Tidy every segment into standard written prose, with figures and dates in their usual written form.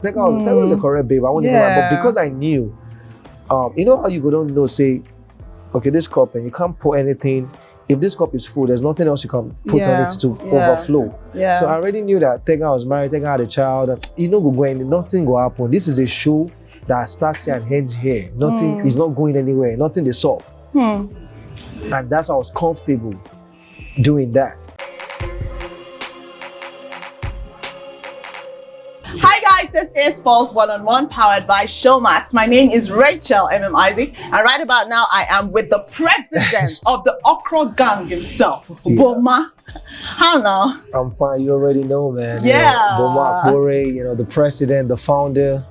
Tega was the correct babe. I won't even lie. But because I knew, you know how you go don't know, say, okay, this cup, and you can't pour anything. If this cup is full, there's nothing else you can put on it to overflow. So I already knew that Tega was married, Tega had a child. You know, nothing will happen. This is a show that starts here and ends here. Nothing is not going anywhere. Nothing is solved. And that's how I was comfortable doing that. Hi guys, this is Pulse One-on-One powered by Showmax. My name is Rachel Isaac, and right about now I am with the president of the Okra gang himself, Boma. How now? I'm fine, you already know, man. Yeah. You know, Boma, you know, the president, the founder,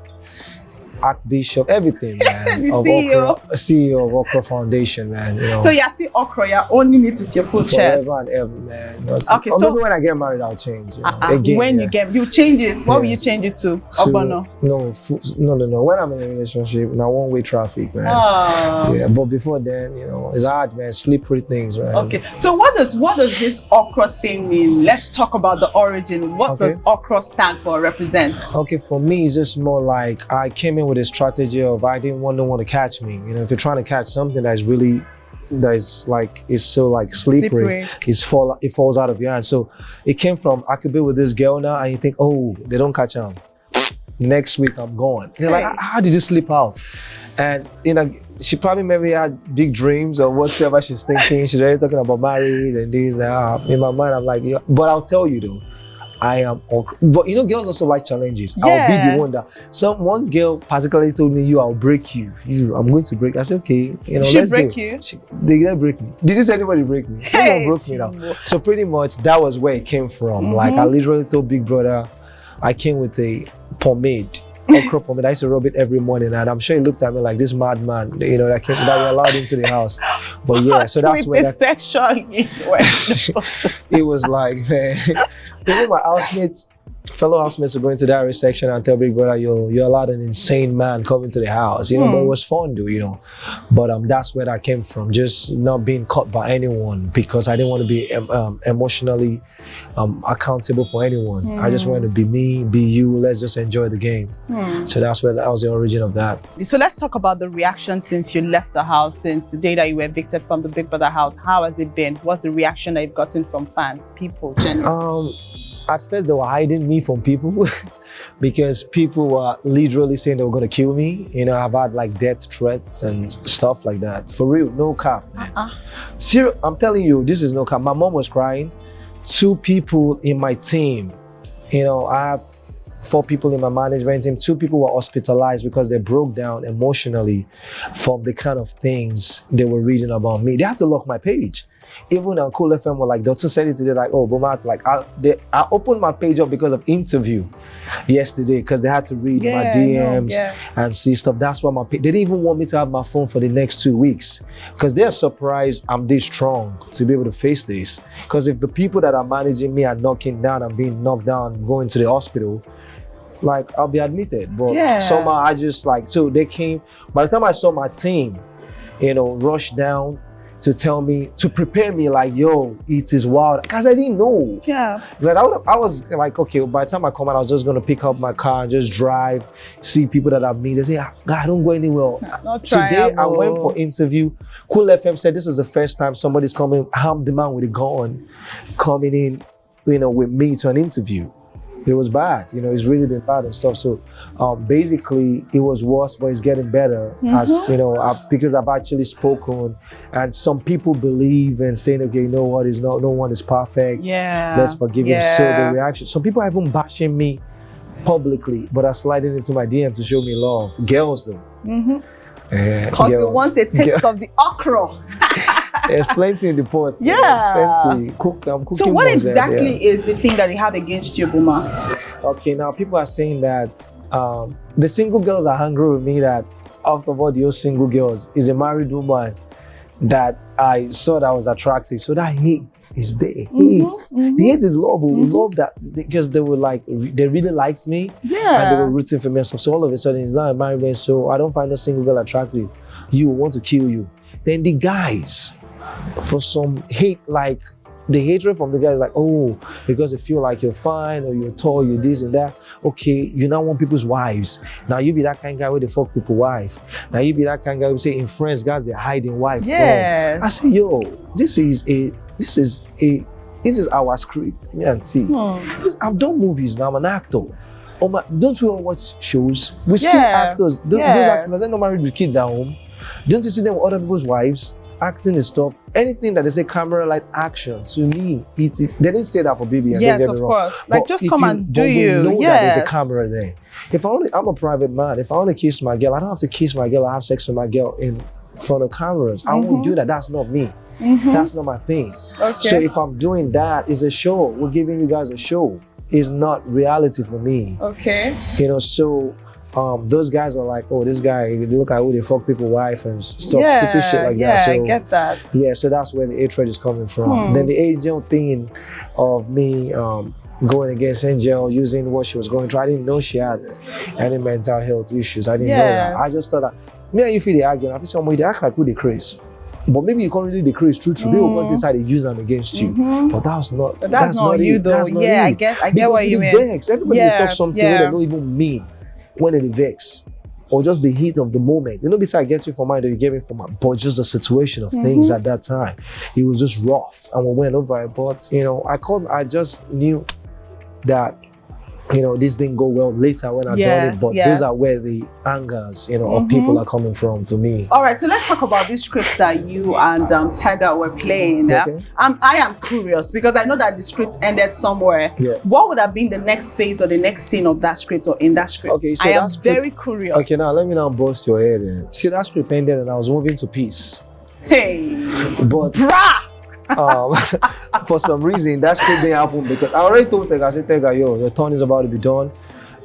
Archbishop, everything, man. The of CEO. Okra, CEO of Okra Foundation, man. You know, so you're still Okra, you're owning it with your full chest. Forever and ever, man. Okay, so maybe when I get married, I'll change. You know, again, when you change it, what will you change it to? Obono? No. When I'm in a relationship, now one-way traffic, man. Yeah, but before then, you know, it's hard, man. Slippery things, man. Okay, so what does this Okra thing mean? Let's talk about the origin. What does Okra stand for, represent? Okay, for me, it's just more like I came in with a strategy of I didn't want no one to catch me. You know, if you're trying to catch something it's so like slippery. It falls out of your hand. So it came from I could be with this girl now and you think, oh, they don't catch on. Next week I'm gone. They're like, how did you slip out? And you know, she probably maybe had big dreams or whatever she's thinking. She's already talking about marriage and this. In my mind, I'm like, yeah. But I'll tell you though, I am Okra. But you know, girls also like challenges. I'll be the one that one girl particularly told me, I'll break you. I'm going to break. I said, okay, you know, let's break do you. They didn't break me. Did this anybody break me? Hey, no one broke me now. So pretty much that was where it came from. Like I literally told Big Brother, I came with a pomade. Okra pomade. I used to rub it every morning, and I'm sure he looked at me like this madman, you know, that we allowed into the house. But yeah, so that's where it was like, man. Even my fellow housemates would go into that section and tell Big Brother, you're allowed an insane man come into the house, you know. But it was fun, though, you know. But that's where that came from, just not being caught by anyone, because I didn't want to be emotionally accountable for anyone. I just wanted to be me, be you. Let's just enjoy the game. So that was the origin of that. So let's talk about the reaction since you left the house, since the day that you were evicted from the Big Brother house. How has it been? What's the reaction that you've gotten from fans, people, generally? At first, they were hiding me from people because people were literally saying they were going to kill me. You know, I've had like death threats and stuff like that. For real, no cap. Seriously, I'm telling you, this is no cap. My mom was crying. 2 people in my team, you know, I have 4 people in my management team. 2 people were hospitalized because they broke down emotionally from the kind of things they were reading about me. They had to lock my page. Even on Cool FM were like, they also said it today, like, oh, Boma, like, I opened my page up because of interview yesterday, because they had to read my DMs and see stuff. That's why they didn't even want me to have my phone for the next 2 weeks, because they're surprised I'm this strong to be able to face this. Because if the people that are managing me are knocking down and being knocked down, going to the hospital, like, I'll be admitted. But somehow I just like, so they came, by the time I saw my team, you know, rush down to tell me, to prepare me, like, yo, it is wild, because I didn't know. Like, I was like, okay, by the time I come out, I was just gonna pick up my car and just drive, see people that I meet. They say, God, don't go anywhere. Today, I went for interview. Cool FM said this is the first time somebody's coming, I'm the man with a gun, coming in, you know, with me to an interview. It was bad, you know, it's really been bad and stuff. So basically it was worse, but it's getting better as, you know, because I've actually spoken, and some people believe and saying, okay, you know what, no one is perfect. Let's forgive him. So the reaction, some people are even bashing me publicly, but are sliding into my DM to show me love. Girls though. Because they want a taste of the okra. There's plenty in the pot. Plenty. I'm cooking. So what exactly is the thing that they have against you, Boma? Okay, now people are saying that the single girls are angry with me, that after all the single girls is a married woman that I saw that was attractive. So that hate is there. Hate. The hate is love. We love that because they were like, they really liked me and they were rooting for me. So all of a sudden it's not a married man. So I don't find a single girl attractive. You want to kill you. Then the guys, for some hate, like the hatred from the guys is like, oh, because they feel like you're fine or you're tall, you're this and that. Okay, you now want people's wives. Now you be that kind of guy where they fuck people's wife. Now you be that kind of guy who say in friends, guys, they're hiding wife. Yeah. I say, yo, this is our script. Me and see. I've done movies now. I'm an actor. Don't we all watch shows? We see actors. Those actors, they're not married with kids at home. Don't you see them with other people's wives? Acting is stuff. Anything that they say camera light action, to me, they didn't say that for BB. Yes, of course. Like, just come and do you. Know that there's a camera there. I'm a private man. If I want to kiss my girl, I don't have to kiss my girl or have sex with my girl in front of cameras. I won't do that. That's not me. That's not my thing. Okay. So if I'm doing that, it's a show. We're giving you guys a show. It's not reality for me. Okay. So those guys are like, oh, this guy, you look at who they fuck people's wife and stuff, stupid shit like that. So I get that. Yeah, so that's where the hatred is coming from. Then the Angel thing of me going against Angel, using what she was going through. I didn't know she had any mental health issues. I didn't know that. I just thought that me and you feel the argument. I feel somebody they act like who they crazy. But maybe you can't really decrease true. They will want inside to use them against you. But that's not you it. though. Yeah, I get what you mean. Vex. Everybody talk something where they don't even mean when they vex. Or just the heat of the moment. You know, besides getting from mine that you gave me from my, but just the situation of things at that time. It was just rough and we went over it. But I just knew that this didn't go well later when I done it, but those are where the angers, of people are coming from for me. All right, so let's talk about these scripts that you and Tega were playing. Okay. I am curious because I know that the script ended somewhere. Yeah. What would have been the next phase or the next scene of that script or in that script? Okay, so I am very curious. Okay, now let me bust your head in. See, that script ended and I was moving to peace. Hey. But for some reason that script didn't happen because I already told Tega, I said, Tega, yo, your turn is about to be done.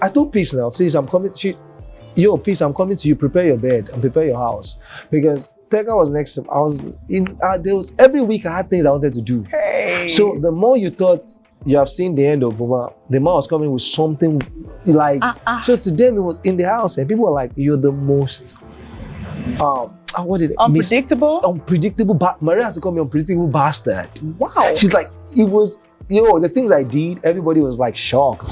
I told Peace now, please, I'm coming. Peace, I'm coming to you. Prepare your bed and prepare your house because Tega was next to me. I was in. There was every week I had things I wanted to do. Hey. So the more you thought you have seen the end of Boma, the more I was coming with something like. So to them it was in the house and people were like, you're the most. Unpredictable? Unpredictable. Maria has to call me unpredictable bastard. Wow. She's like, it was, the things I did, everybody was like shocked.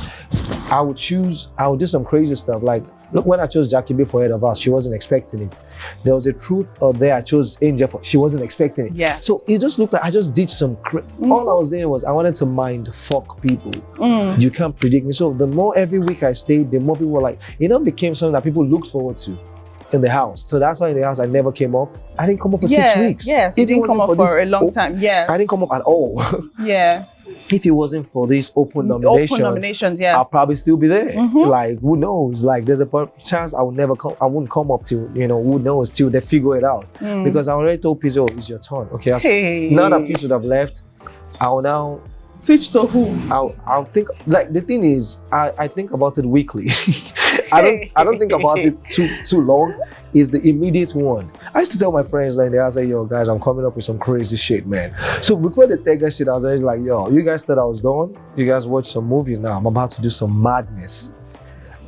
I would do some crazy stuff. Like, look, when I chose Jackie B for Head of Us, she wasn't expecting it. There was a truth out there. I chose Angel she wasn't expecting it. Yeah. So it just looked like I just did some all I was doing was I wanted to mind fuck people. You can't predict me. So the more every week I stayed, the more people were like, became something that people looked forward to in the house. So that's why in the house I never came up. I didn't come up for 6 weeks. Yes, you didn't come up for a long time. Yes. I didn't come up at all. Yeah. If it wasn't for these open nominations, yes, I'll probably still be there. Like, who knows? Like, there's a chance I wouldn't come up till, who knows, till they figure it out. Because I already told Pizzo, it's your turn. Okay, now that Pizzo would have left, I'll now switch to who? I'll think, like, the thing is, I think about it weekly. I don't think about it too long. Is the immediate one. I used to tell my friends like I say, yo guys, I'm coming up with some crazy shit, man. So before the Tega shit, I was already like, yo, you guys thought I was done? You guys watch some movies now. I'm about to do some madness.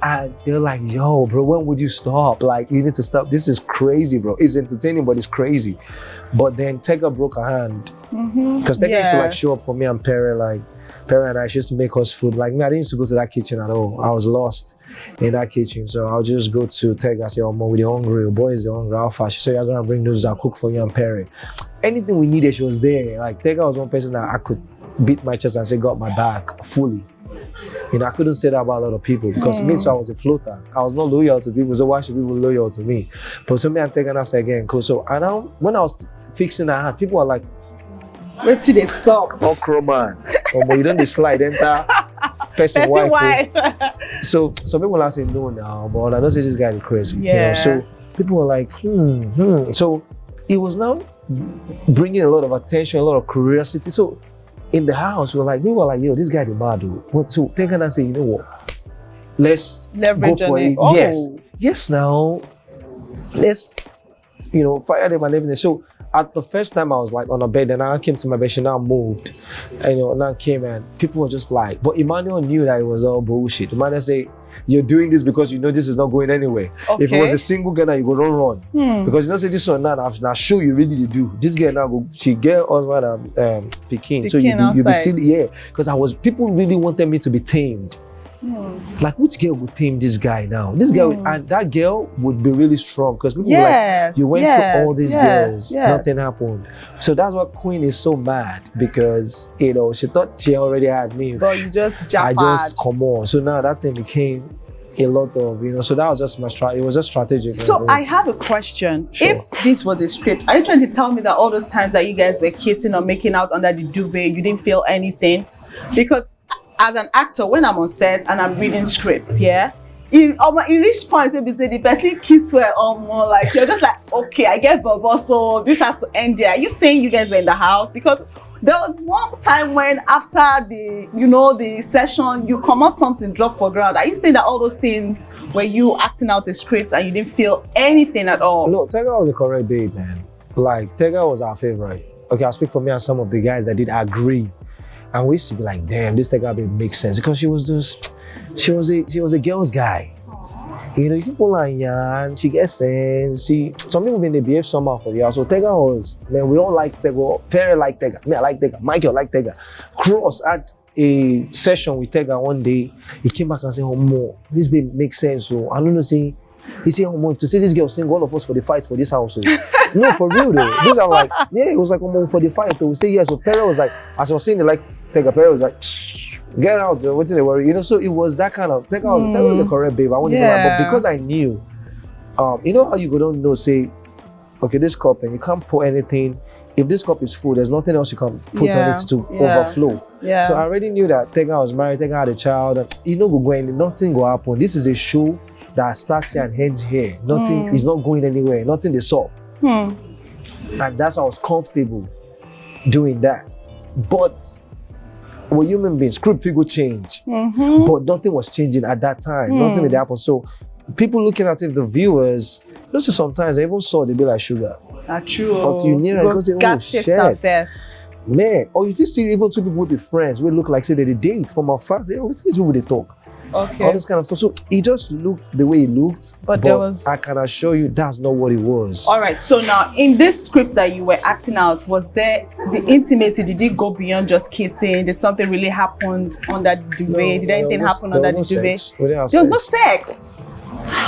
And they're like, yo, bro, when would you stop? Like, you need to stop. This is crazy, bro. It's entertaining, but it's crazy. But then Tega broke her hand. Because Tega used to like show up for me and Perry, like, Perry and I, she used to make us food. Like me, I didn't used to go to that kitchen at all. I was lost in that kitchen. So I'll just go to Tega and say, oh, mom, we're hungry. Your boys are hungry. How fast? She said, you're going to bring those. I'll cook for you and Perry. Anything we needed, she was there. Like, Tega was one person that I could beat my chest and say, got my back fully. I couldn't say that about a lot of people because me, so I was a floater. I was not loyal to people, so why should people be loyal to me? But so me and Tega and started getting close. So, and now, when I was fixing her hand, people were like, wait till they suck. Okra man. But you don't slide, enter person wife. So some people are saying no now, but I don't say this guy is crazy. Yeah. So people were like, So it was now bringing a lot of attention, a lot of curiosity. So in the house, we were like, yo, this guy is mad, dude. So Tega and I say, you know what? Let's leverage go for it. Oh. Yes, now let's, fire them and everything. So at the first time I was like on a bed, and I came to my bed, she now moved. And now came and people were just like, but Emmanuel knew that it was all bullshit. Emmanuel say, you're doing this because you know this is not going anywhere. Okay. If it was a single girl now, you go run. Because you know say this one now show you really they do. This girl now go she get husband Peking. So you be seeing because people really wanted me to be tamed. Like which girl would tame this guy now? This girl and that girl would be really strong because people were like you went through all these girls, nothing happened. So that's what Queen is so mad because you know she thought she already had me, but you just I just come on. So now that thing became a lot of so that was just my strategy. It was just strategic. So I have a question. Sure. If this was a script, are you trying to tell me that all those times that you guys were kissing or making out under the duvet, you didn't feel anything? Because as an actor, when I'm on set and I'm reading scripts, it reached points where say the person kiss were more like you're just like, okay, I get bubble, so this has to end there. Are you saying you guys were in the house? Because there was one time when after the session, you come out something drop for ground. Are you saying that all those things were you acting out a script and you didn't feel anything at all? No, Tega was a correct babe, man. Like Tega was our favorite. Okay, I'll speak for me and some of the guys that did agree. And we used to be like, damn, this Tega babe makes sense because she was a girl's guy. You know, if you fall on yarn, she gets sense. Some people they behave somehow for the house. So Tega was, man, we all like Tega. Perry like Tega. Me, I like Tega. Michael like Tega. Cross had a session with Tega one day. He came back and said, oh, more, this babe makes sense. So I don't know, say, he said, oh, more, to see this girl sing all of us for the fight for this house. No, for real though. This I'm like, it was like, oh, for the fight. So we say, yeah. So Perry was like, as I was saying, like, Tega, Perry was like, get out there, what's the worry? So it was that kind of Tega was the correct babe. I wanted to but because I knew, you know how you don't know, say, okay, this cup and you can't pour anything. If this cup is full, there's nothing else you can put on it to overflow. Yeah. So I already knew that Tega was married, Tega had a child, and nothing will happen. This is a show that starts here and ends here. Nothing is not going anywhere, nothing is up. And that's how I was comfortable doing that. But we're human beings, script figure change. But nothing was changing at that time. Nothing would happen. So people looking at it, the viewers, sometimes they even saw they be like sugar. True. But you need to go shit. Man, or if you see even two people with be friends, we look like say they date from afar. These people they talk. Okay. All this kind of stuff. So he just looked the way he looked, but I can assure you that's not what it was. All right. So now in this script that you were acting out, was there the intimacy? Did it go beyond just kissing? Did something really happen under the duvet? Did anything happen under the duvet? There was no sex.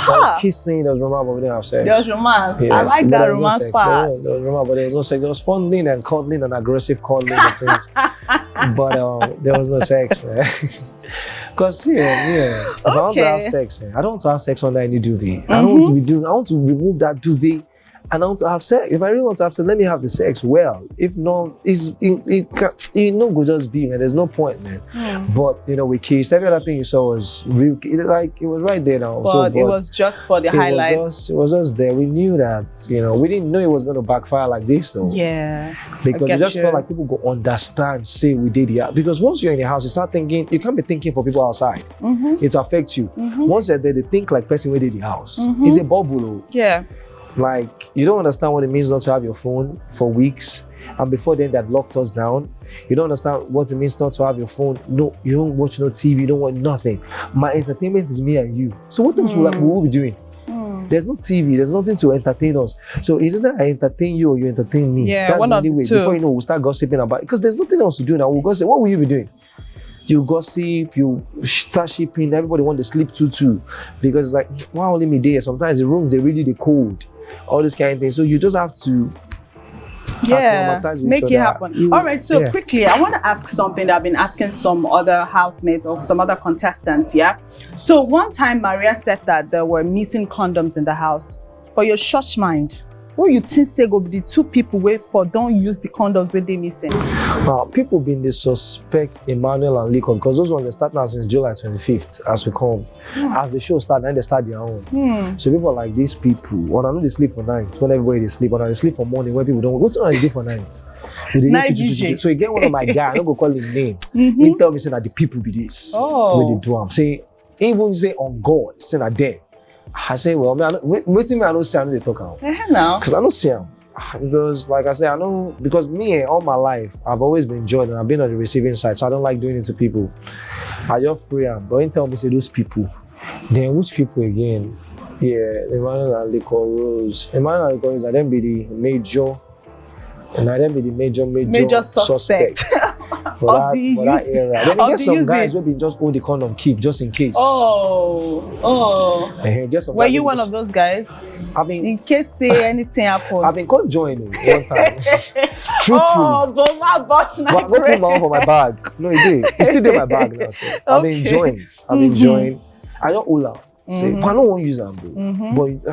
There was kissing, there was romance, but we didn't have sex. There was romance. Yes. I like that romance part. There was romance, but there was no sex. There was fondling and cuddling and aggressive cuddling and things. But there was no sex, man. Because if I want to have sex, I don't want to have sex under any duvet. I don't want to I want to remove that duvet and I want to have sex. If I really want to have sex, let me have the sex well. If not, it no go just be, man. There's no point, man. But we kissed. Every other thing you saw was real. It was right there now. But it was just for the highlights. It was just there. We knew that, we didn't know it was going to backfire like this, though. Yeah. Because we just felt like people go understand, say we did it. Because once you're in the house, you start thinking. You can't be thinking for people outside. It affects you. Once you're there, they think like person who did the house. It's a bubble. Yeah. Like, you don't understand what it means not to have your phone for weeks. And before then, that locked us down. You don't understand what it means not to have your phone. No, you don't watch no TV, you don't want nothing. My entertainment is me and you. So what else will we be doing? There's no TV, there's nothing to entertain us. So is it that I entertain you or you entertain me? Yeah, that's one the of the way. two. Before we'll start gossiping about it. Because there's nothing else to do now. We'll gossip. What will you be doing? You gossip, you start shipping, everybody want to sleep too. Because it's like, why only me there? Sometimes the rooms, they're cold. All this kind of thing. So you just have to make it happen. All right, so quickly, I want to ask something that I've been asking some other housemates or some other contestants, So one time Maria said that there were missing condoms in the house. For your church mind, what you think say go be the two people wait for don't use the condoms when they missing? People been the suspect Emmanuel and Lincoln because those ones they start now since July 25th as we come. As the show start, then they start their own. So people like these people, when I know they sleep for nights, when everybody they sleep, when they sleep for morning, when people don't, what's on they do for nights? So you get one of my guys, I don't go call his name. He tell me say that the people be this. When they do say, even say on God, say that there. I say, well, man, waiting me, I don't see how they talk out. Because I don't see them. Because, like I say, I know, because me, all my life, I've always been enjoyed and I've been on the receiving side, so I don't like doing it to people. I just free them. Don't tell me, say, those people, Then which people again? Yeah, Emmanuel and Rose. Emmanuel and Rose, and then be the major. And I then be the major suspect for that era. Then you get some guys who be just hold the condom keep just in case. Were you one of those guys? I mean, in case say anything happen. I've been called join one time. Truthfully. Oh, Boma boss my But I go put my own for my bag. No, it did. It's still in my bag now. So. I've been enjoying. I don't hold out. Say, but I don't want to use them, bro. But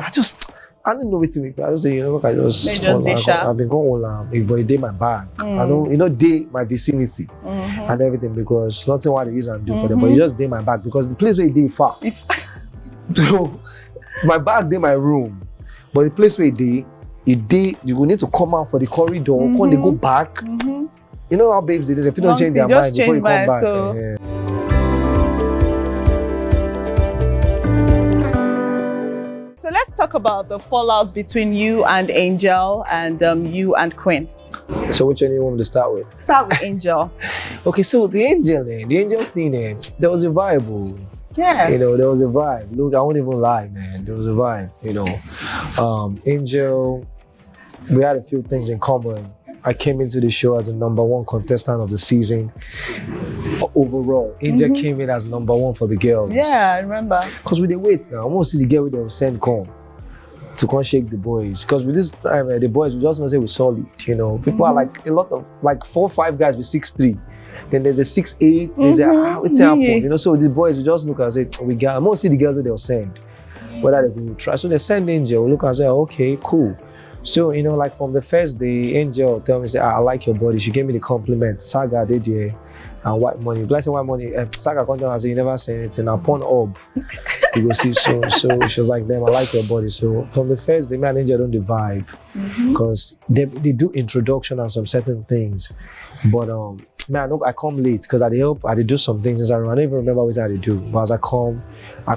I didn't know what to make. I just say, look, I've been going all but it did my bag. I don't, did my vicinity and everything because nothing what I use and do for them, but it just did my bag because the place where it did far. So my bag did my room, but the place where it did, you will need to come out for the corridor, when they go back. You know how babes they do, if you don't change their mind before you come back. So. So let's talk about the fallout between you and Angel and you and Queen. So which one you want me to start with? Start with Angel. Okay, so the Angel thing, there was a vibe. Yeah. There was a vibe. Look, I won't even lie, man. There was a vibe, Angel, we had a few things in common. I came into the show as the #1 contestant of the season. Overall, Angel came in as #1 for the girls. Yeah, I remember. Because with the weights now, I want to see the girl with them send come to come shake the boys. Because with this time, the boys, we just want to say we're solid. People are like a lot of 4 or 5 guys with 6'3". Then there's a 6'8". There's what's happening? So the boys, we just look and say we got. I want to see the girls with they'll send. Whether they will try. So they send Angel. We look and say, okay, cool. So, from the first day, Angel tell me, say, I like your body. She gave me the compliment. Saga did, and white money. Blessing white money. Saga contest, I say, you never say anything. Now, porn up. You go see, so she was like, damn, I like your body. So, from the first day, me and Angel don't the vibe. Because they do introduction and some certain things. But, man, I come late because I did do some things. I don't even remember what I did do. But as I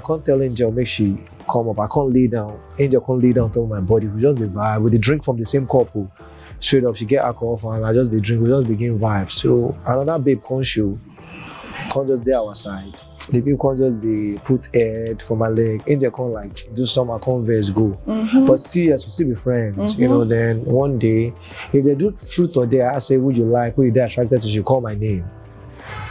can't tell Angel, make she come up. I can't lay down. Angel can't lay down on top of my body. We just the vibe. We drink from the same couple. Straight up, she get alcohol for and I just the drink. We just begin vibe. So another babe can't just there our side. The people can't just put head for my leg. Angel can't do some converse go. But still, we still be friends. Then one day, if they do truth or dare, I say, would you like? Who you there attracted to? She call my name.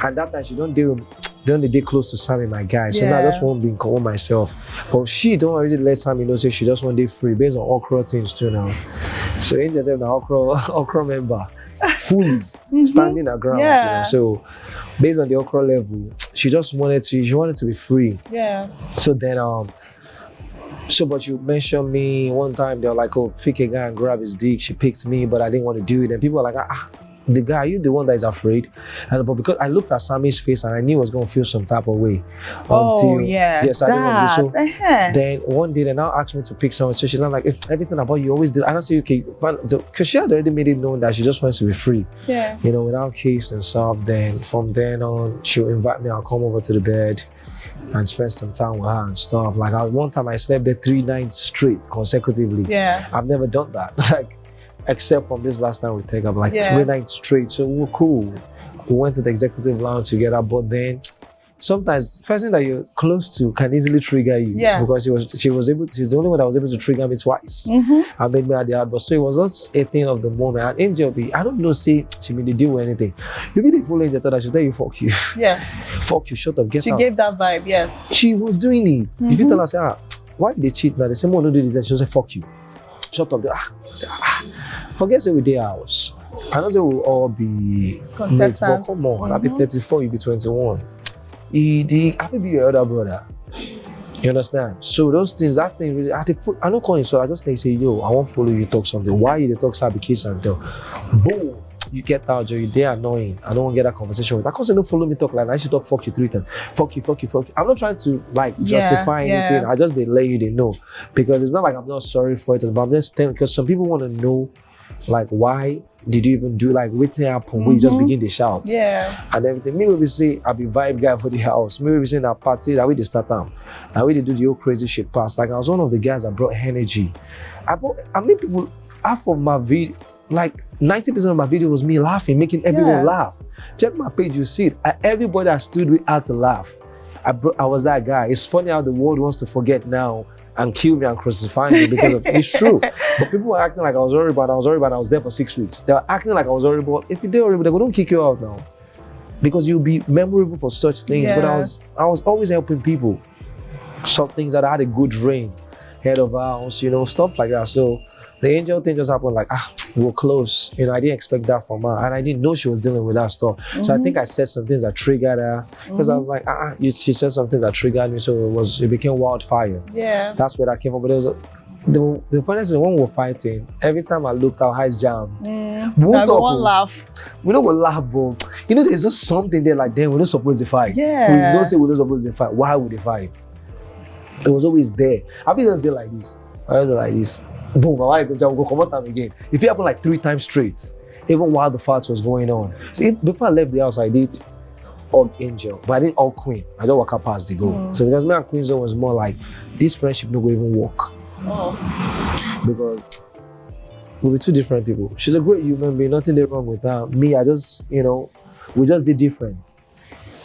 And that time she don't deal. Then they close to Sammy, my guy. So now I just won't be call myself. But she don't already let Sammy say she just want day free based on Okra things too now. So Angel said the Okra member fully standing her ground. So based on the Okra level, she just wanted to be free. Yeah. So then but you mentioned me one time, they were like, oh, pick a guy and grab his dick. She picked me, but I didn't want to do it. And people were like, the guy, you the one that is afraid. But because I looked at Sammy's face and I knew I was going to feel some type of way. Yes, I didn't want to. So then one day they now asked me to pick someone. So she's not like, everything about you always did. And I say, okay, because she had already made it known that she just wants to be free. Yeah. without case and stuff. Then from then on, she'll invite me. I'll come over to the bed and spend some time with her and stuff. One time I slept there 3 nights straight consecutively. Yeah. I've never done that. Except from this last time with Tega, 3 nights straight. So we were cool. We went to the executive lounge together, but then sometimes person that you're close to can easily trigger you. Yes. Because she's the only one that was able to trigger me twice. I made me at the heart, but so it was just a thing of the moment. And Angel I don't know, say she made the deal with anything. You be the full Angel thought I should tell you, fuck you. Yes. Fuck you, shut up, get out. She gave that vibe, yes. She was doing it. If you tell her, say, why did they cheat now? The same one who did it, she'll say, fuck you. Shut up. Say, forget say we day house. I know they will all be contestants. But come on, I'll be 34, you be 21. I will be your elder brother. You understand? So those things, that thing really, I don't call you, so I just say, yo, I won't follow you talk something. Why you talk Sabi kiss and tell? Boom. You get out, you're there annoying. I don't want to get that conversation with. I can't say don't follow me talk like that. I should talk fuck you 3 times. Fuck you. I'm not trying to justify anything. I just let you they know. Because it's not like I'm not sorry for it, but I'm just telling because some people want to know why did you even do what's happened when you just begin to shout. Yeah. And everything. Me will be say I'll be vibe guy for the house. Me will be saying that party that we just start time. That we do the whole crazy shit past. I was one of the guys that brought energy. I mean people half of my video 90% of my video was me laughing, making everyone laugh. Check my page, you see it. Everybody that stood with had to laugh. I was that guy. It's funny how the world wants to forget now and kill me and crucify me because of it's true. But people were acting like I was horrible, and I was there for 6 weeks. They were acting like I was horrible. If you did horrible, they don't kick you out now. Because you'll be memorable for such things. Yes. But I was always helping people. Some things that I had a good reign, head of house, you know, stuff like that. So the angel thing just happened like, we're close. You know, I didn't expect that from her. And I didn't know she was dealing with that stuff. So I think I said some things that triggered her. Because I was like, she said something that triggered me. So it became wildfire. Yeah. That's where that came from. But it was the funniest thing, when we were fighting, every time I looked, our eyes jammed. Everyone laugh. We don't go laugh, but you know, there's just something there like, damn, we're not supposed to fight. Yeah. We don't say we're not supposed to fight. Why would they fight? It was always there. I be just there like this. I was like this. Boom, I will go come out time again. If it happened like 3 times straight, even while the fight was going on. So before I left the house, I did hug Angel, but I didn't hug Queen. I just walk up past the goal. So because me and Queen Zone was more like, this friendship no go even work. Because we were 2 different people. She's a great human being, nothing wrong with her. Me, I just, you know, we just did different.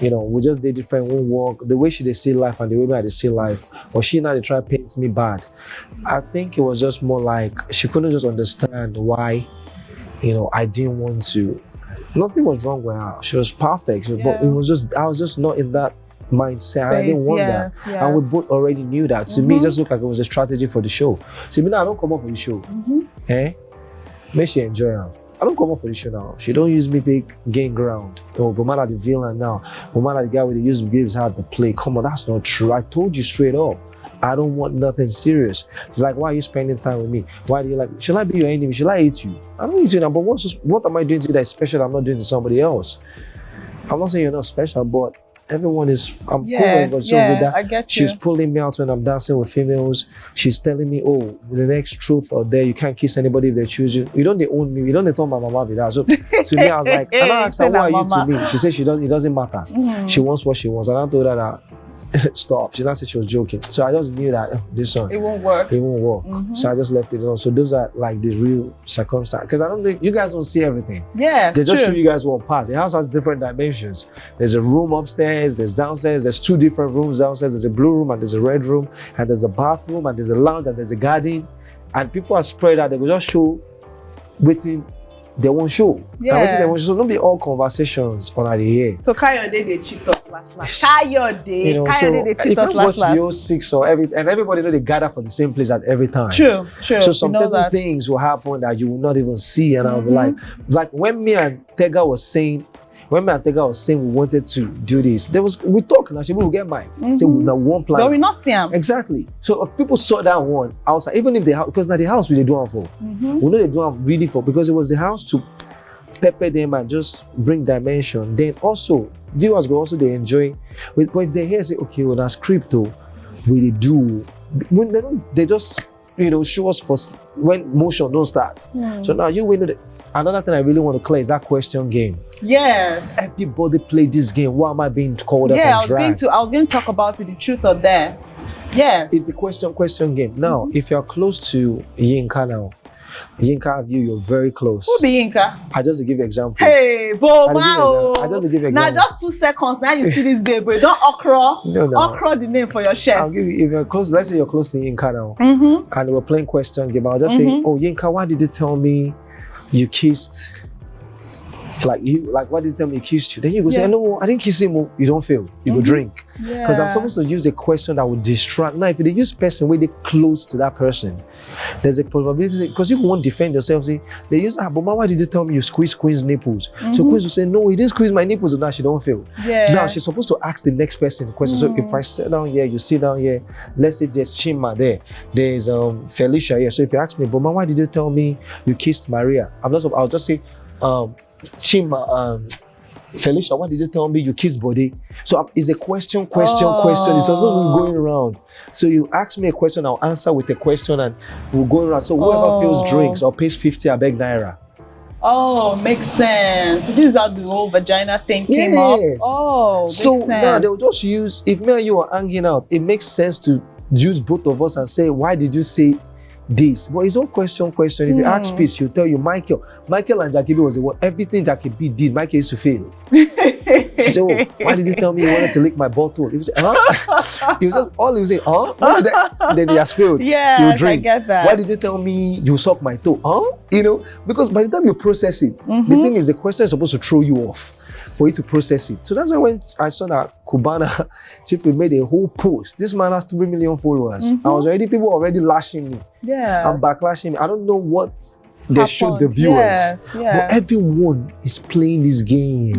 You know, we just did different, won't work. The way she did see life and the way I did see life, or she now they try to paint me bad. I think it was just more like she couldn't just understand why, you know, I didn't want to. Nothing was wrong with her. She was perfect. But it was just, I was just not in that mindset. I didn't want that. And we both already knew that. To me, it just looked like it was a strategy for the show. So now I don't come up for the show. Make she enjoy her. I don't come up for the show now. She don't use me to gain ground. Oh, no matter the villain now, no matter the guy with the use gives her to play. Come on, that's not true. I told you straight up. I don't want nothing serious. It's like, why are you spending time with me? Why do you like, should I be your enemy? Should I hate you? I don't hate you now, but what am I doing to you that's special that I'm not doing to somebody else? I'm not saying you're not special, but everyone is, I'm cool with that. I get you. She's pulling me out when I'm dancing with females. She's telling me, oh, the next truth or there, you can't kiss anybody if they choose you. You don't they own me. You don't they tell my mama with that. So to me, I was like, and I asked her, who are you to me? She said it doesn't matter. She wants what she wants. And I told her that stop. She not said she was joking. So I just knew that this one, it won't work. It won't work. So I just left it alone. So those are like the real circumstances. Because I don't think you guys don't see everything. Yes, they just show you guys one part. The house has different dimensions. There's a room upstairs, there's downstairs, there's 2 different rooms downstairs. There's a blue room and there's a red room, and there's a bathroom and there's a lounge and there's a garden. And people are spread out. They will just show waiting. They won't show. They won't show. So don't be all conversations on the air. So Kayode they cheat us last. Kayode they cheat us last. The 06 or and everybody know they gather for the same place at every time. True. So some things will happen that you will not even see, and I'll be like when me and Tega was saying we wanted to do this, we talk and we will get mine. So we now one plan. But we not see them. Exactly. So if people saw that one outside, even if because now the house we they do it for. We know they do it really for because it was the house to pepper them and just bring dimension. Then also viewers will also they enjoy. But if they hear say, okay, well that's crypto, we do. When they just show us for when motion don't start. So now you win. Another thing I really want to clear is that question game. Yes. Everybody play this game. Why am I being called up and dragged? I was going to talk about it, the truth or dare. Yes. It's the question game. Now, if you're close to Yinka now, Yinka view you're very close. Who be Yinka? I just to give you example. Hey, Boma. I just to give you example. Now just 2 seconds. Now you see this babe, but don't Okra. No. Okra the name for your chest. I'll give you if you're close. Let's say you're close to Yinka now, and we're playing question game. I'll just say, oh Yinka, why did you tell me you kissed? Why did you tell me he kissed you? Then you go say, no, I didn't kiss him. You don't feel. You go drink. Because I'm supposed to use a question that would distract. Now, if they use person where they close to that person, there's a probability because you won't defend yourself. See, they use, but why did you tell me you squeeze Queen's nipples? So Queen will say, no, he didn't squeeze my nipples. Now she don't feel. Now she's supposed to ask the next person the question. So if I sit down here, you sit down here. Let's say there's Chima there. There's Felicia here. So if you ask me, but why did you tell me you kissed Maria? I'll just say, Chima, Felicia, why did you tell me you kissed body? So it's a question. It's also going around. So you ask me a question, I'll answer with a question, and we'll go around. So whoever feels drinks or pays 50, I beg naira. Oh, makes sense. So this is how the whole vagina thing came up. Oh, makes sense. Now they'll just use, if me and you are hanging out, it makes sense to use both of us and say, why did you say this. But it's all question. If you ask Peace, she'll tell you, Michael and Jackie B was the one. Everything Jackie B did, Michael used to fail. She said, oh, why did you tell me you wanted to lick my bottle? He was like, huh? He was just, all he was saying, huh? What's that? Then he has failed. Yeah, you drink. I get that. Why did you tell me you suck my toe? Huh? You know, because by the time you process it, the thing is the question is supposed to throw you off for you to process it. So that's why when I saw that Cubana Chief made a whole post, this man has 3 million followers. People already lashing me. Yeah. And backlashing me. I don't know what they showed the viewers. Yes. But everyone is playing this game.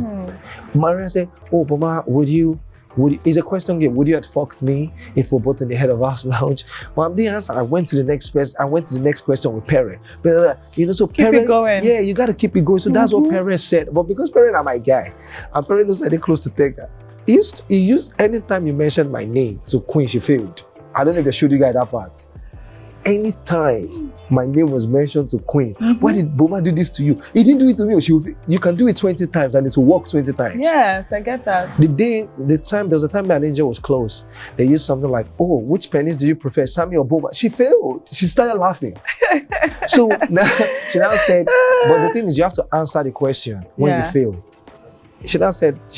Maria said, oh, Boma, would you, it's a question game. Would you have fucked me if we were both in the head of House Lounge? But I'm the answer. I went to the next question with Perry. But, you know, so keep Perry, it going. Yeah, you got to keep it going. So that's what Perry said. But because Perry are my guy, and Perry knows that they're close to Tega, he used anytime you mentioned my name to Queen, she failed. I don't know if they showed you guys that part. Anytime my name was mentioned to Queen, why did Boma do this to you? He didn't do it to me. You can do it 20 times and it will work 20 times. Yes, I get that. There was a time my angel was close. They used something like, oh, which pennies do you prefer, Sammy or Boma? She failed. She started laughing. So now, she now said, but the thing is, you have to answer the question when you fail. She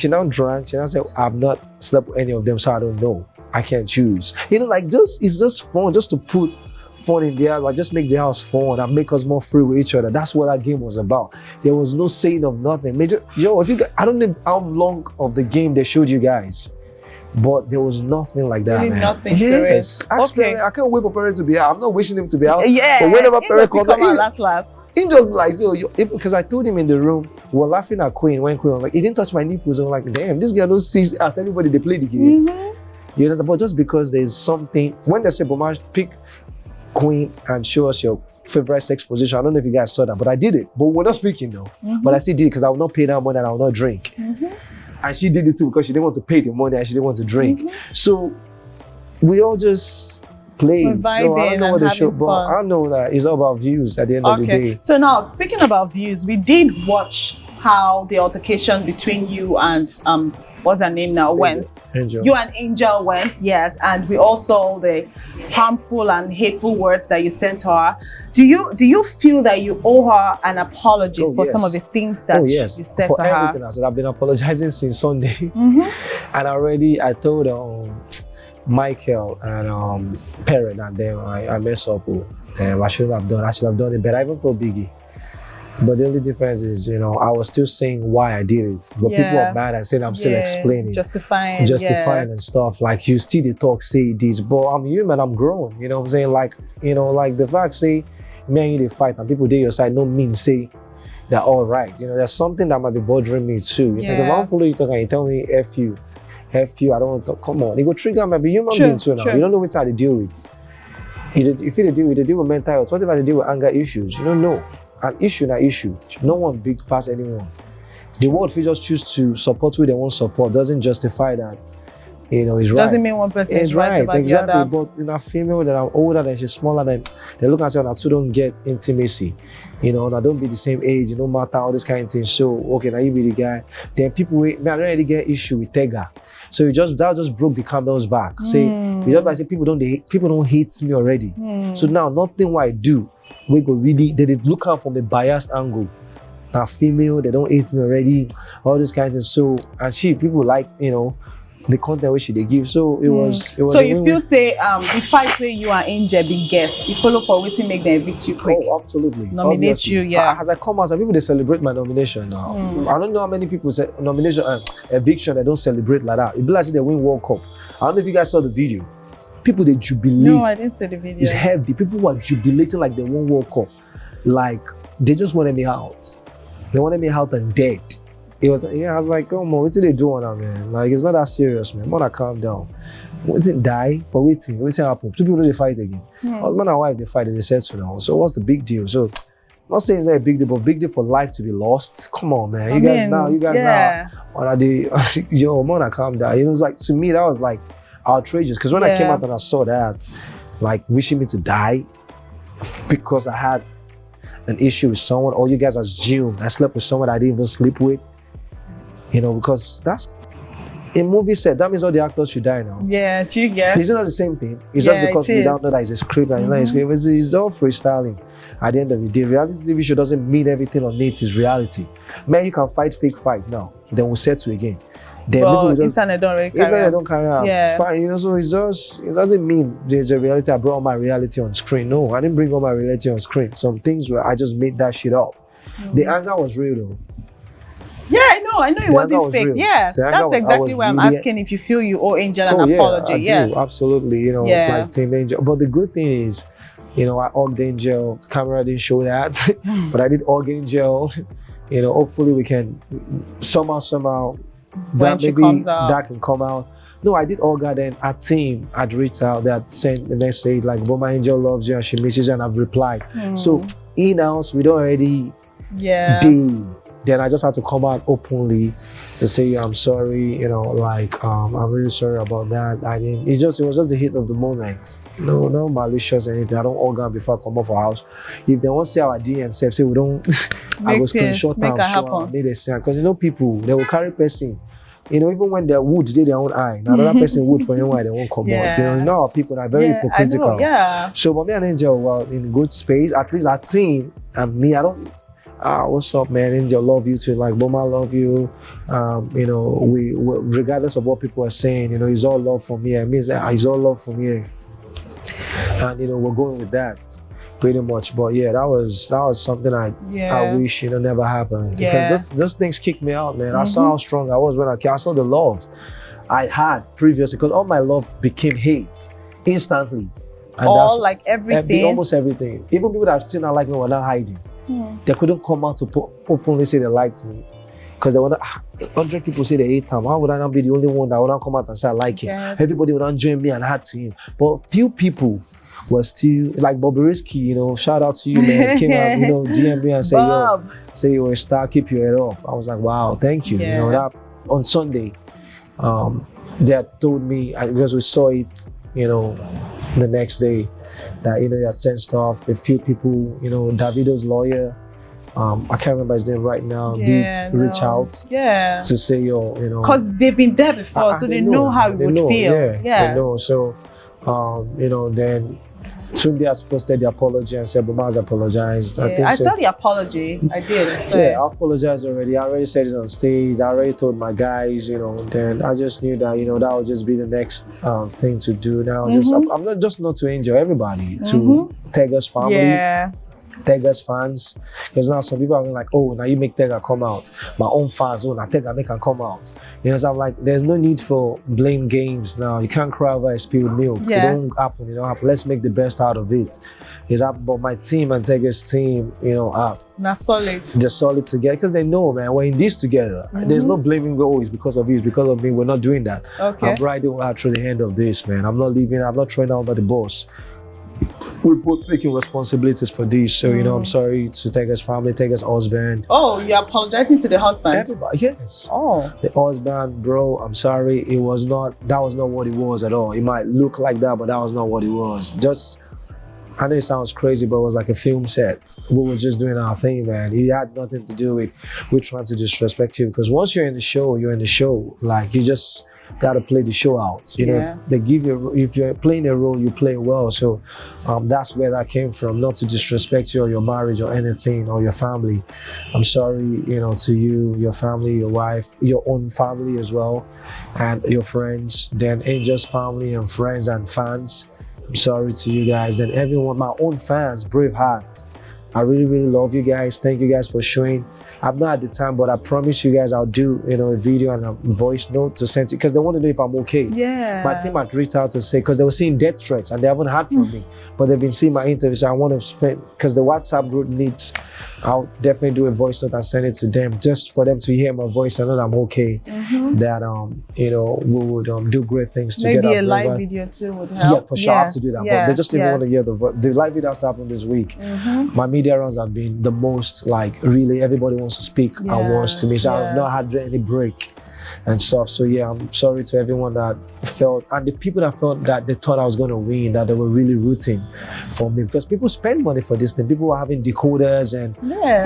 now drank. She now said, I've not slept with any of them, so I don't know. I can't choose. You know, like it's just fun just to put fun in there, like just make the house fun and make us more free with each other. That's what that game was about. There was no saying of nothing. I don't know how long of the game they showed you guys, but there was nothing like that. Really nothing to it. Okay. I can't wait for Perry to be out. I'm not wishing him to be out. Yeah. But whenever Perry comes out, last. He just like, because I told him in the room, we were laughing at Queen when Queen was like, he didn't touch my nipples. I'm like, damn, this guy don't see as anybody they play the game. You know, but just because there's something, when they say, Boma, pick Queen and show us your favorite sex position. I don't know if you guys saw that, but I did it. But we're not speaking though. But I still did it because I will not pay that money and I will not drink. And she did it too because she didn't want to pay the money and she didn't want to drink. So we all just played. So I don't know what the show, but I know that it's all about views at the end of the day. So now, speaking about views, we did watch how the altercation between you and what's her name now went. Angel. You and Angel went, yes, and we all saw the harmful and hateful words that you sent to her. Do you feel that you owe her an apology for some of the things that you said to her? Everything I said, I've been apologizing since Sunday, and I told Michael and Perry and them I messed up. I should have done it better. I even told Biggie. But the only difference is, you know, I was still saying why I did it. But people are mad and saying I'm still explaining. Justifying and stuff. Like, you still the talk, say this. But I'm human, I'm grown. You know what I'm saying? Like, you know, like the fact say, me and you they fight and people do your side, no mean say they're all right. You know, there's something that might be bothering me too. Like, if I don't follow you talk and you tell me F you, I don't want to talk. Come on. They go trigger me, be human being too now. You don't know what how to deal with. If you deal with mental health, what if I deal with anger issues? You don't know. An issue, not issue. No one big past anyone. The world, if you just choose to support who they want to support, doesn't justify that, you know, it's right. Doesn't mean one person is right about the other. But in a female that I'm older than, she's smaller than, they look at you and I still don't get intimacy. You know, and I don't be the same age, no matter all this kind of thing. So, okay, now you be the guy. Then people, I don't really get issue with Tega. So that just broke the camel's back. People don't hate me already. So now nothing what I do, we go really, they look out from a biased angle. Now female, they don't hate me already, all this kind of things. So, and people like, you know, the content which they give. So it was. So you feel say the fight where you and Angel be get, you follow for waiting make them evict you quick. Oh, absolutely. Nominate Obviously. you, yeah. As I come out, some people they celebrate my nomination now. I don't know how many people say nomination and eviction they don't celebrate like that. It be like they win World Cup. I don't know if you guys saw the video. People they jubilate. No, I didn't see the video. It's heavy. People were jubilating like they won World Cup. Like they just wanted me out. They wanted me out and dead. It was, I was like, come on, what did they do on that, man? Like, it's not that serious, man. Mother, calm down. What did die for waiting? What's happen? Two people they fight again. Husband and wife they fight and they settle now. So what's the big deal? So not saying it's not a big deal, but big deal for life to be lost. Come on, man. You guys now. Yo, mother, calm down. It was like, to me, that was like outrageous. Because when I came out and I saw that, like wishing me to die because I had an issue with someone, or you guys assume I slept with someone I didn't even sleep with. You know, because in movie set, that means all the actors should die now. Yeah, do you get? It's not the same thing. It's just because we don't know that it's a script and it's all freestyling. At the end of the day, reality TV show doesn't mean everything on it is reality. Man, you can fight fake fight now, then we'll settle again. Then but internet don't really carry out. Don't carry out. Yeah. Fine, you know, so it's just, it doesn't mean there's a reality. I brought all my reality on screen. No, I didn't bring all my reality on screen. Some things where I just made that shit up. The anger was real though. Yeah, I know it wasn't fake. Real. Yes, that's exactly why I'm asking if you feel you owe Angel an apology. I do, absolutely, you know, like Team Angel. But the good thing is, you know, I hugged Angel. Camera didn't show that, but I did hug Angel. You know, hopefully we can somehow when she comes out, that can come out. No, I did hug her. Then our team had reached out. They had sent the message like, "Boma Angel loves you and she misses you," and I've replied. So in house we don't already deal. Then I just had to come out openly to say I'm sorry, you know, like I'm really sorry about that. It was just the heat of the moment. No malicious or anything. I don't organ before I come off our house. If they want to see our DM, say we don't I go screenshot and show them, they say, because you know people, they will carry person. You know, even when they're wood, they their own eye. Now another person wood for you, why they won't come out. You know our people are very hypocritical. So but me and Angel were in good space. At least our team and me, I don't. What's up, man? Angel, love you too. Like Boma, love you. You know, we regardless of what people are saying, you know, it's all love from here. It means that it's all love from here, and you know, we're going with that pretty much. But yeah, that was something I wish never happened because those things kicked me out, man. I saw how strong I was when I saw the love I had previously, because all my love became hate instantly. And like everything, almost everything. Even people that have seen I like me were not hiding. They couldn't come out to openly say they liked me, because they were 100 people say they hate him. How would I not be the only one that would not come out and say I like him? Everybody would not join me and hate to him. But few people were still like Bobby Risky, you know, shout out to you, man. Came out, you know, DM me and say you're a star, keep your head up. I was like, wow, thank you. You know, that on Sunday, they had told me, because we saw it, you know, the next day, that you know you had sent stuff. A few people, you know, Davido's lawyer, I can't remember his name right now, did reach out to say you know, because they've been there before, so they know how it would feel. They know. So you know, then Tunde has posted the apology and said Boma has apologized. I saw the apology. I did. So I apologized already. I already said it on stage. I already told my guys, you know. Then I just knew that, you know, that would just be the next thing to do now. I'm not to Angel, everybody, to Tega's family, Tega's fans, because now some people are like, oh, now you make Tega come out. My own fans, oh, now Tega make him come out. You know, so I'm like, there's no need for blame games now. You can't cry over a spilled milk. It don't happen. Let's make the best out of it. But my team and Tega's team, you know, they're solid. They're solid together because they know, man, we're in this together. There's no blaming, oh, it's because of you, it's because of me. We're not doing that. I'm riding out through the end of this, man. I'm not leaving. I'm not throwing out by the boss. We're both taking responsibilities for this, so you know, I'm sorry to Tega's family, Tega's husband. Oh, you're apologizing to the husband? Everybody, yes. Oh, the husband, bro. I'm sorry. That was not what it was at all. It might look like that, but that was not what it was. I know it sounds crazy, but it was like a film set. We were just doing our thing, man. It had nothing to do with trying to disrespect you, because once you're in the show, you're in the show. Like, you just gotta play the show out. You know, if they give you, if you're playing a role, you play well. So that's where that came from. Not to disrespect you or your marriage or anything or your family. I'm sorry, you know, to you, your family, your wife, your own family as well, and your friends. Then Angel's family and friends and fans. I'm sorry to you guys. Then everyone, my own fans, brave hearts. I really, really love you guys. Thank you guys for showing. I'm not at the time, but I promise you guys I'll do, you know, a video and a voice note to send to, because they want to know if I'm okay. Yeah. My team had reached out to say, because they were seeing death threats and they haven't heard from me, but they've been seeing my interview. So I want to spend, because the WhatsApp group needs, I'll definitely do a voice note and send it to them just for them to hear my voice and know that I'm okay. That, you know, we would do great things together. Maybe a live video too would help. Yeah, for sure. I have to do that. But they just didn't want to hear the live video has to happen this week. My media runs have been the most, like, really, everybody wants to speak at once to me. So I've not had any break and stuff. So yeah, I'm sorry to everyone that felt, and the people that felt that they thought I was going to win, that they were really rooting for me, because people spend money for this thing. People were having decoders and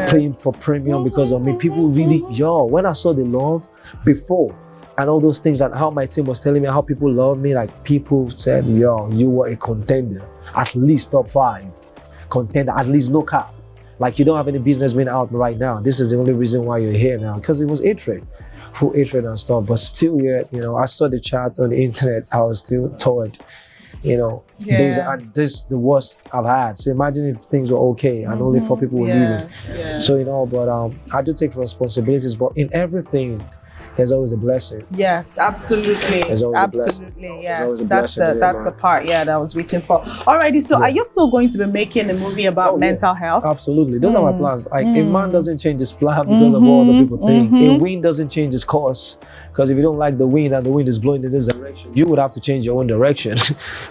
paying for premium because of me. People really, when I saw the love before, and all those things, and how my team was telling me how people love me. Like people said, yo, you were a contender, at least top 5 contender, at least no cap. Like you don't have any business being out right now. This is the only reason why you're here now, because it was hatred, full hatred and stuff. But still, yet, you know, I saw the chat on the internet. I was still told, you know, this is the worst I've had. So imagine if things were okay and only 4 people were leaving. Yeah. So, you know, but I do take responsibilities, but in everything, there's always a blessing. Yes, absolutely. Absolutely, yes. That's the part, that I was waiting for. Alrighty, so are you still going to be making a movie about mental health? Absolutely. Those are my plans. Like a man doesn't change his plan because of what other people think. A wind doesn't change his course. Because if you don't like the wind and the wind is blowing in this direction, you would have to change your own direction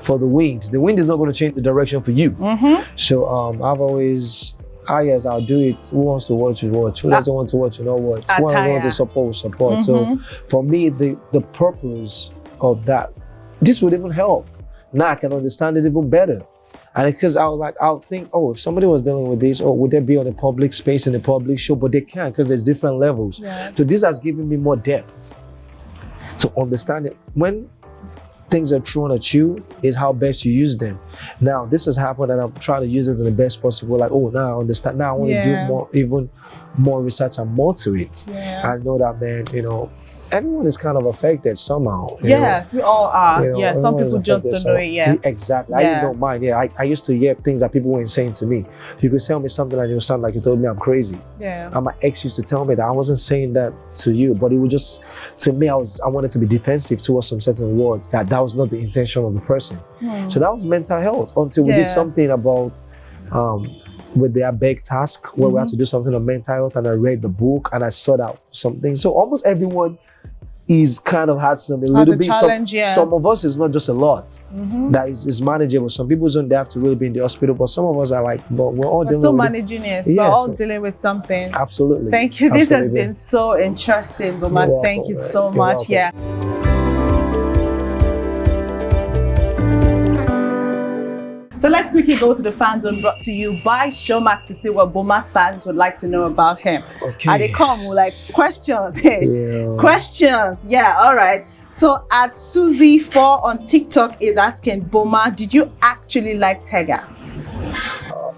for the wind. The wind is not going to change the direction for you. So I've always, yes, I'll do it. Who wants to watch, you watch. Who doesn't want to watch, you know what. Who wants to support, support. So for me, the purpose of that, this would even help. Now I can understand it even better. And because I was like, I'll think, oh, if somebody was dealing with this, would they be on a public space in a public show? But they can't, because there's different levels. Yes. So this has given me more depth to understand it. When things are thrown at you, is how best you use them. Now this has happened and I'm trying to use it in the best possible. Like, oh, now I understand. Now I want to do more, even more research and more to it. I know that, man, you know, everyone is kind of affected somehow. Yes, we all are. You know, yeah, some people just don't know it yet. Exactly. I don't mind. Yeah, I used to hear things that people weren't saying to me. You could tell me something and it would sound like you told me I'm crazy. Yeah. And my ex used to tell me that I wasn't saying that to you, but it was just, to me, I wanted to be defensive towards some certain words, that was not the intention of the person. So that was mental health until we did something about with their big task where we had to do something on mental health, and I read the book and I sought out something. So almost everyone is kind of had some, a little bit, challenge, some of us is not just a lot that is manageable. Some people don't have to really be in the hospital, but some of us are like, but we're all dealing still with managing it. We're all dealing with something. Absolutely. Thank you. This has been so interesting, Boma. Thank you so much. Yeah. So let's quickly go to the fan zone, brought to you by Showmax, to see what Boma's fans would like to know about him. Okay. And they come with like questions. Questions. Yeah, all right. So at Susie4 on TikTok is asking, Boma, did you actually like Tega?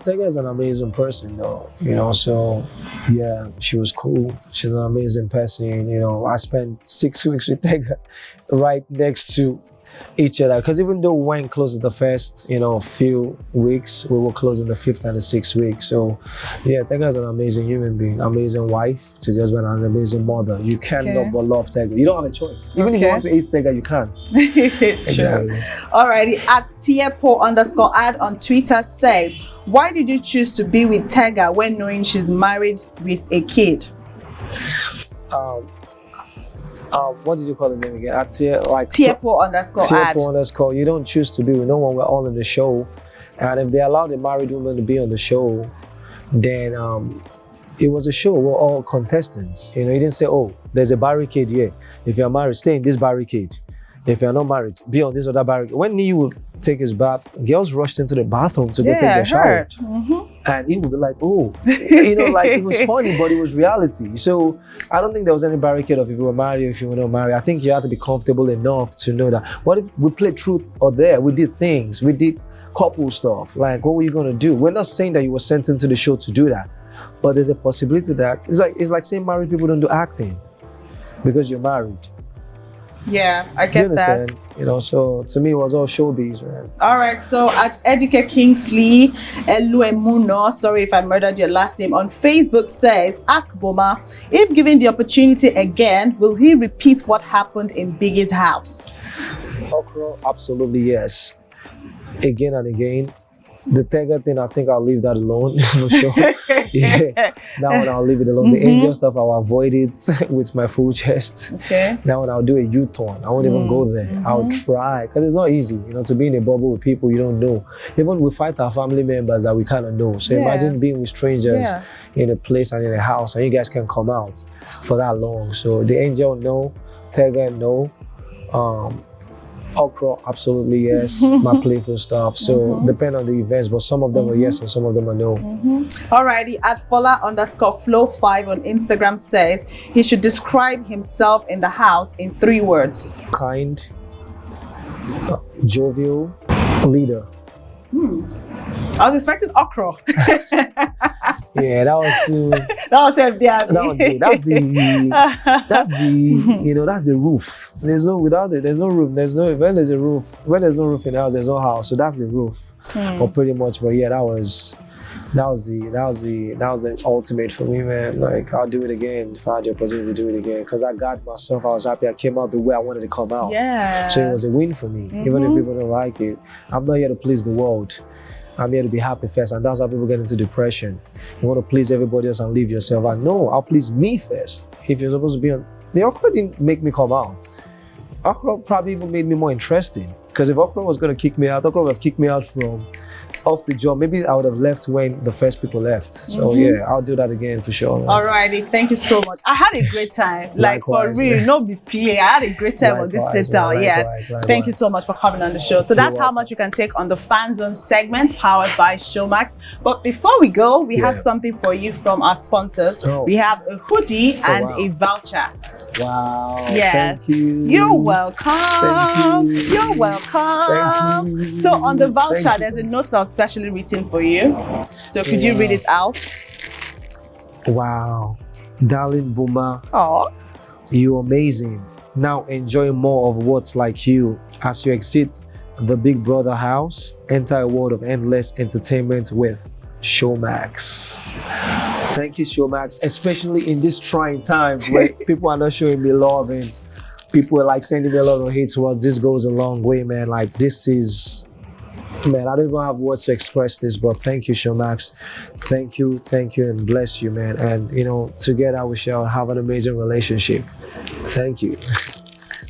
Tega is an amazing person though, you know, so yeah, she was cool. She's an amazing person, you know. I spent 6 weeks with Tega right next to each other, because even though we weren't close in the first, you know, few weeks, we were close in the 5th and the 6th week. So yeah, Tega is an amazing human being, amazing wife to the husband, and an amazing mother. You cannot but love Tega. You don't have a choice. Even if you want to eat Tega, you can't. Exactly. Alrighty, at Tiepo_ad on Twitter says, why did you choose to be with Tega when knowing she's married with a kid? What did you call his name again? Tiepo_ad. You don't choose to be with no one. We're all in the show, and if they allow the married woman to be on the show, then it was a show. We're all contestants. You know, you didn't say, oh, there's a barricade here. If you're married, stay in this barricade. If you're not married, be on this other barricade. When he would take his bath, girls rushed into the bathroom to go take their shower. And he would be like, oh, you know, like it was funny, but it was reality. So I don't think there was any barricade of if you were married or if you were not married. I think you have to be comfortable enough to know that what if we played truth or dare? We did things, we did couple stuff. Like, what were you gonna do? We're not saying that you were sent into the show to do that, but there's a possibility that it's like saying married people don't do acting because you're married. Yeah, I get that. You know, so to me, it was all showbiz, man. All right, so at Edike Kingsley Eluemuno, sorry if I murdered your last name, on Facebook says, ask Boma, if given the opportunity again, will he repeat what happened in Biggie's house? Okra, absolutely yes. Again and again. The Tega thing, I think I'll leave that alone for sure. Yeah, that one I'll leave it alone. The angel stuff, I'll avoid it with my full chest. Okay. That one I'll do a U-turn. I won't even go there. I'll try, because it's not easy, you know, to be in a bubble with people you don't know. Even we fight our family members that we kind of know. So imagine being with strangers in a place and in a house, and you guys can come out for that long. So the angel, no. Tega, no. Okra, absolutely yes. My playful stuff. So depend on the events, but some of them are yes and some of them are no. Alrighty, at Fola_flow5 on Instagram says he should describe himself in the house in 3 words. Kind, jovial, leader. I was expecting Okra. Yeah, that was too. That was FBI. That's the that's the roof. There's no without it. There's no roof. When there's a roof. When there's no roof in the house, there's no house. So that's the roof. Or pretty much. But yeah, that was the ultimate for me, man. Like I'll do it again if I had the opportunity to do it again. Because I got myself. I was happy. I came out the way I wanted to come out. Yeah. So it was a win for me. Even if people don't like it, I'm not here to please the world. I'm here to be happy first, and that's how people get into depression. You want to please everybody else and leave yourself. I know, I'll please me first. If you're supposed to be on, the Okra didn't make me come out. Okra probably even made me more interesting. Because if Okra was going to kick me out, Okra would have kicked me out from off the job. Maybe I would have left when the first people left. So yeah, I'll do that again for sure. Alrighty, thank you so much. I had a great time. Like Likewise, for real, no be play. I had a great time on this sit down. Yes. Thank you so much for coming on the show. So that's how much you can take on the Fan Zone segment powered by Showmax. But before we go, we have something for you from our sponsors. We have a hoodie and a voucher. Wow. Yes. Thank you. You're welcome. Thank you. You're welcome. Thank you. So on the voucher, there's a note that's specially written for you. So could you read it out? Wow. Darling Boma, Oh. you're amazing. Now enjoy more of what's like you as you exit the Big Brother house, enter a world of endless entertainment with Showmax. Thank you, Showmax, especially in these trying times where people are not showing me love and people are like sending me a lot of hate. Well, this goes a long way, man. Like this is, man, I don't even have words to express this, but thank you, Showmax. Thank you, and bless you, man. And you know, together we shall have an amazing relationship. Thank you.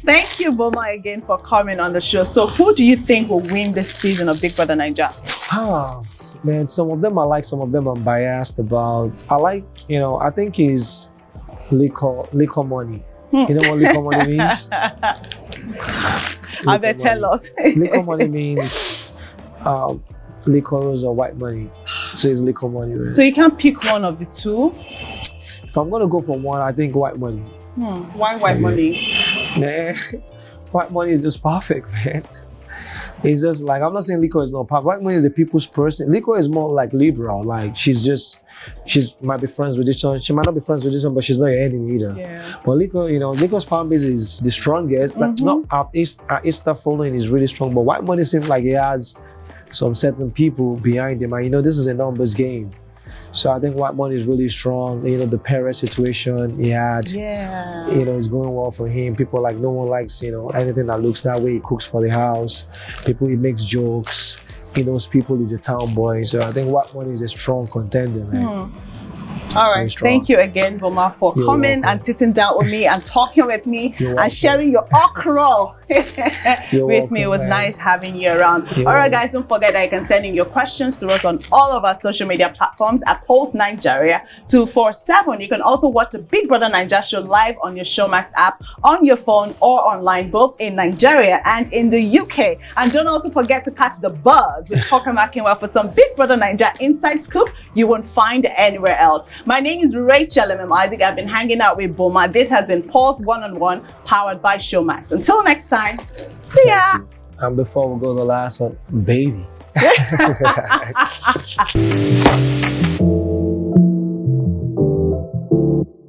Thank you, Boma, again for coming on the show. So who do you think will win this season of Big Brother Naija? Man, some of them I like, some of them I'm biased about. I like, I think is liquor money. You know what liquor money means? I bet tell us. Liquor money means liquors or white money. So it's liquor money. Right? So you can't pick one of the two? If I'm gonna go for one, I think white money. Why white money? Man, white money is just perfect, man. It's just like, I'm not saying liquor is not perfect. White money is a people's person. Liquor is more like liberal. Like she might be friends with this one. She might not be friends with this one, but she's not your enemy either. Yeah. But liquor, liquor's fan base is the strongest. Like not our Insta following is really strong, but white money seems like it has some certain people behind him. And this is a numbers game. So I think white money is really strong. The Perez situation he had. Yeah. It's going well for him. People like, no one likes, anything that looks that way. He cooks for the house. He makes jokes. He knows people, he's a town boy. So I think white money is a strong contender, man. All right, thank you again, Boma, for coming and sitting down with me and talking with me and sharing your okra with me. It was nice having you around. All right, guys, don't forget that you can send in your questions to us on all of our social media platforms at Pulse Nigeria 247. You can also watch the Big Brother Naija show live on your Showmax app, on your phone or online, both in Nigeria and in the UK. And don't also forget to catch the buzz with Okra Makinwa for some Big Brother Naija inside scoop you won't find anywhere else. My name is Rachel Isaac. I've been hanging out with Boma. This has been Pulse One-on-One, powered by Showmax. Until next time, see ya! And before we go to the last one, baby.